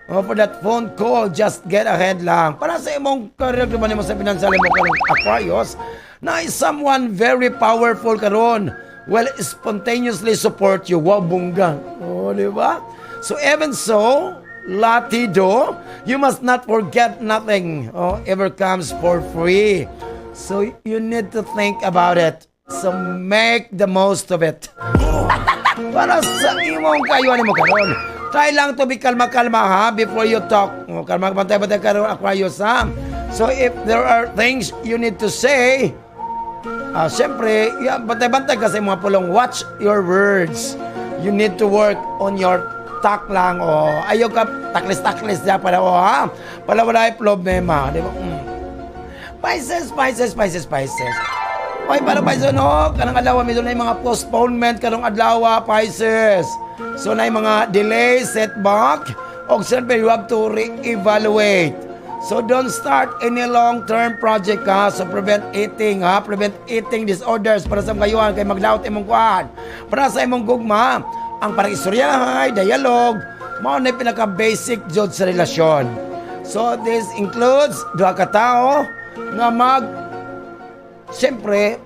for that phone call. Just get ahead lang. Para sa imong career naman mo sa financial mo karong Aquarius, na is someone very powerful karon will spontaneously support you. Wow, bungga. Di ba? So even so, Latido, you must not forget nothing ever comes for free. So you need to think about it. So make the most of it. Para sa imong kayuan mo karon. Try lang to be kalma-kalma ha before you talk. Kalma-bantay-bantay karon Aquarius ha. So if there are things you need to say, siyempre, bantay-bantay kasi mga pulong, watch your words. You need to work on your tak lang, ayaw ka taklis-taklis dyan pala, ha? Pala wala yung problema, di ba? Pisces. Oy, para Pisces, no? Kanang adlaw, medyo na yung mga postponement, kanong adlaw, Pisces. So, na yung mga delay, setback, o siyempre, you have to re-evaluate. So, don't start any long-term project, ha? So, prevent eating, ha? Prevent eating disorders para sa kayuhan, kay maglaot imong kuhan. Para sa imong gugma, ang parang istoryahay, dialogue, mao na pinaka-basic jud sa relasyon. So, this includes duha ka tao nga siyempre,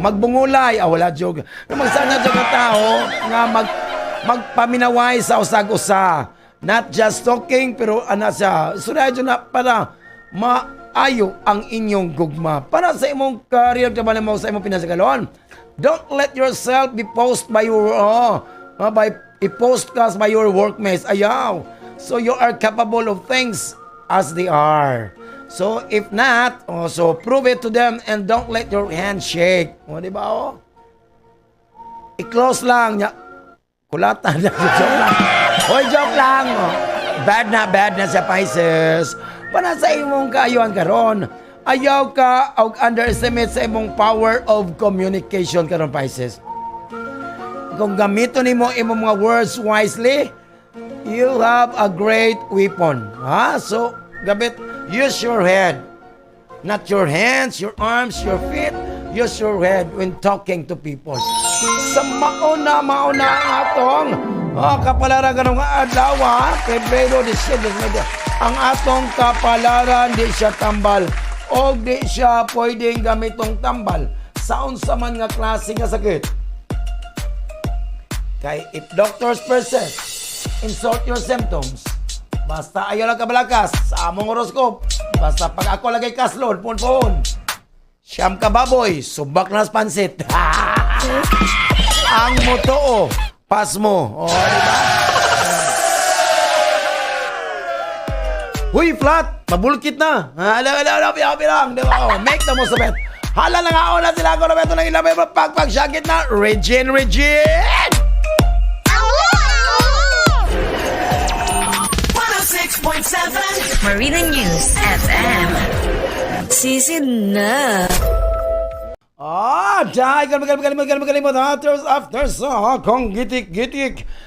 magbungulay, wala jog. Magsana jud ka tao nga magpaminaway sa usag-usa. Not just talking, pero siya, istoryahay jud na para maayo ang inyong gugma. Para sa imong career, ka ba mo sa imong pinasagalon? Don't let yourself be posed by your postcast by your workmates. Ayaw. So you are capable of things as they are. So if not, so prove it to them and don't let your hand shake. Di ba? I-close lang niya. Kulatan na. Joke lang. Hoy, joke lang. Bad na sa Pisces. Para sa imong kaayuan karon. Ayaw ka o underestimate sa imong power of communication karon Pisces. Kung gamiton nimo imong mga words wisely, you have a great weapon. So, use your head. Not your hands, your arms, your feet. Use your head when talking to people. Sa mauna ang atong kapalaran kanong adlaw, Pebrero 17, ang atong kapalaran di siya tambal. O di siya pwedeng gamitong tambal sa unsa man nga klase nga sakit. Kay if doctors persist, insult your symptoms. Basta ayaw lang kabalakas sa among horoscope. Basta pag ako lagay kaslon, pun. Siyam ka baboy, subak na pansit. Ang motoo, pas mo. Diba? Huy, flat! Mabulkit na! Pirang! Diba? Make the most of it! Hala na nga na sila ako na beto ng ilabay pagsyagit na Regine! 106.7 Marina News FM. Sisid na. Galimot after kung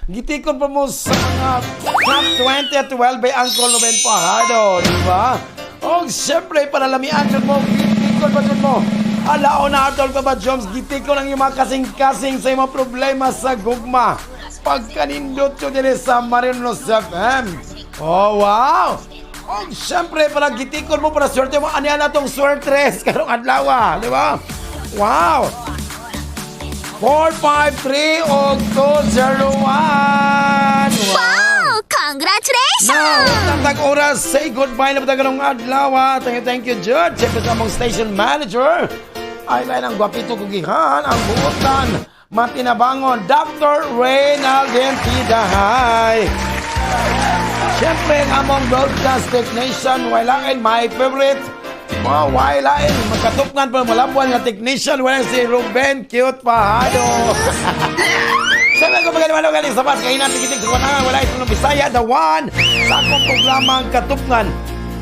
gitikon pa mo sa mga top 20 at 12 ang Coloben Pahado, di ba? O siyempre, panalamian dyan mo, gitikon pa dyan mo. Alao na atol ka ba, Joms? Gitikon ang yung mga kasing-kasing sa mga problema sa gugma. Pagkanindot yun din sa Marinos FM. Oh, wow! O siyempre, para gitikon mo, para swerte mo, ano yan na itong swertres karong adlaw, di ba? Wow! 453 o 201! Wow! Congratulations! Now, tag oras, say goodbye na ba tayo ng adlaw. Thank you, Jude. Siyempre sa mong station manager. Ay, ang gwapito kugihan, ang buotan, matinabangon, Dr. Reynaldin Tidahay. Siyempre, ang among broadcast technician, walain, my favorite, walain, magkatuknan pa malabuan nga technician, wala si Ruben Cute Pahado. Sabi ko magaling sa bas, kaya natin kitik sa kwanangan, wala itong Bisaya, the one, sa akong programang katuknan,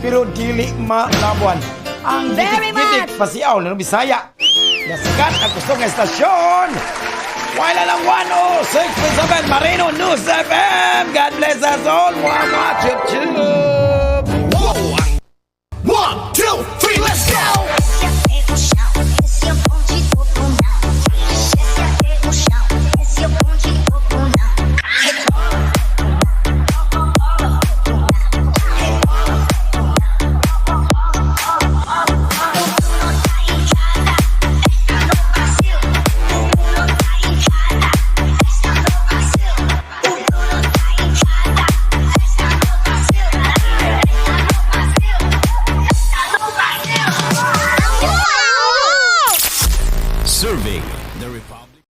pero dili malabuan. ang Very gitik-gitik pasiaw ng Bisaya. Nasikat ang gusto ng estasyon. Wala lang 106.7 Marino News FM. God bless us all. Mwah, mwah, chup, chup. 1, 2, 3, let's go!